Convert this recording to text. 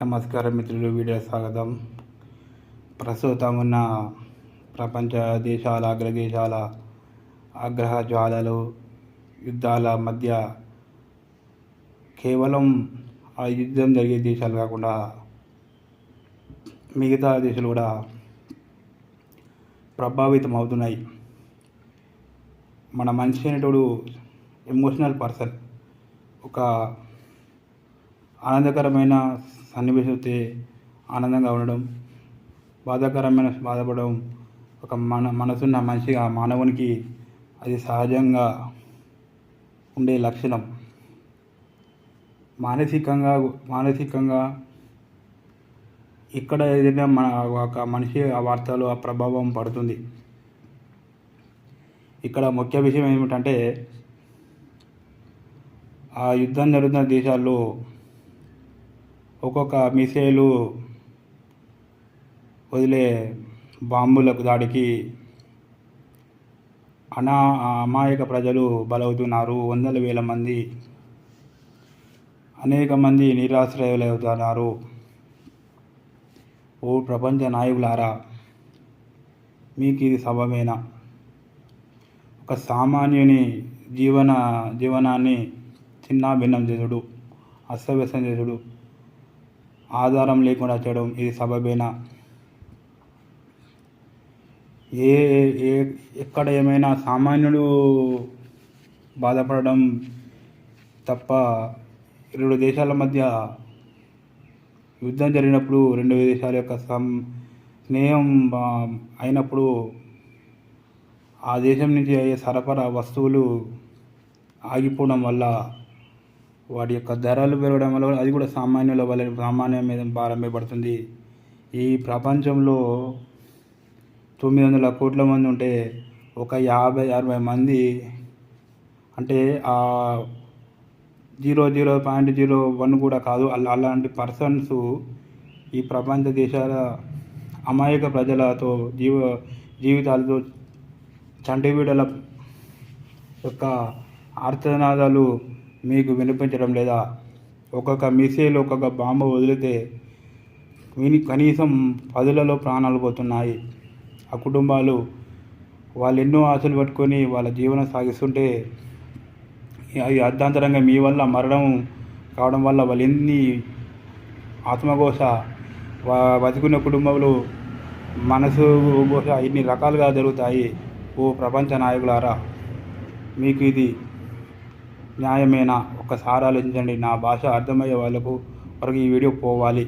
నమస్కారం మిత్రులు, వీడియో స్వాగతం. ప్రస్తుతం ఉన్న ప్రపంచ దేశాల అగ్రదేశాల ఆగ్రహ జ్వాలలు, యుద్ధాల మధ్య కేవలం ఆ యుద్ధం జరిగే దేశాలు కాకుండా మిగతా దేశాలు కూడా ప్రభావితం అవుతున్నాయి. మన మనిషి అనేటోడు ఎమోషనల్ పర్సన్. ఒక ఆనందకరమైన సన్నివేశం వస్తే ఆనందంగా ఉండడం, బాధాకరమైన బాధపడడం ఒక మనసున్న మనిషిగా మానవునికి అది సహజంగా ఉండే లక్షణం. మానసికంగా ఇక్కడ ఏదైనా ఒక మనిషి ఆ వార్తలు ఆ ప్రభావం పడుతుంది. ఇక్కడ ముఖ్య విషయం ఏమిటంటే, ఆ యుద్ధం జరుగుతున్న దేశాల్లో ఒక్కొక్క మిసైలు వదిలే బాంబులకు దాడికి అమాయక ప్రజలు బలవుతున్నారు. వందల వేల మంది, అనేక మంది నిరాశ్రయులవుతున్నారు. ఓ ప్రపంచ నాయకులారా, మీకు ఇది సబబేనా? ఒక సామాన్యుని జీవనాన్ని చిన్నాభిన్నం చేసుడు, అస్తవ్యస్తం చేసుడు, ఆధారం లేకుండా చేయడం ఇది సబబేనా? ఎక్కడ ఏమైనా సామాన్యుడు బాధపడడం తప్ప, రెండు దేశాల మధ్య యుద్ధం జరిగినప్పుడు, రెండు దేశాల యొక్క స్నేహం అయినప్పుడు ఆ దేశం నుంచి అయ్యే సరఫరా వస్తువులు ఆగిపోవడం వల్ల, వాటి యొక్క ధరలు పెరగడం వల్ల అది కూడా సామాన్యం మీద భారమే పడుతుంది. ఈ ప్రపంచంలో 900 కోట్ల మంది ఉంటే ఒక 50-60 మంది, అంటే 0.01 కూడా కాదు, అలాంటి పర్సన్స్ ఈ ప్రపంచ దేశాల అమాయక ప్రజలతో జీవితాలతో చంటిబిడ్డల యొక్క ఆర్తనాదాలు మీకు వినిపించడం లేదా? ఒక్కొక్క మిసైల్, ఒక్కొక్క బాంబు వదిలితే కనీసం 10లలో ప్రాణాలు పోతున్నాయి. ఆ కుటుంబాలు వాళ్ళు ఎన్నో ఆశలు పట్టుకొని వాళ్ళ జీవనం సాగిస్తుంటే, అవి అర్ధాంతరంగా మీ వల్ల మరణం కావడం వల్ల వాళ్ళు ఎన్ని ఆత్మఘోష, బతుకున్న కుటుంబాలు మనసు ఘోష ఇన్ని రకాలుగా జరుగుతాయి. ఓ ప్రపంచ నాయకులారా, మీకు ఇది న్యాయమేనా? ఒక్కసారి ఆలోచించండి. నా భాష అర్థమయ్యే వరకు ఈ వీడియో పోవాలి.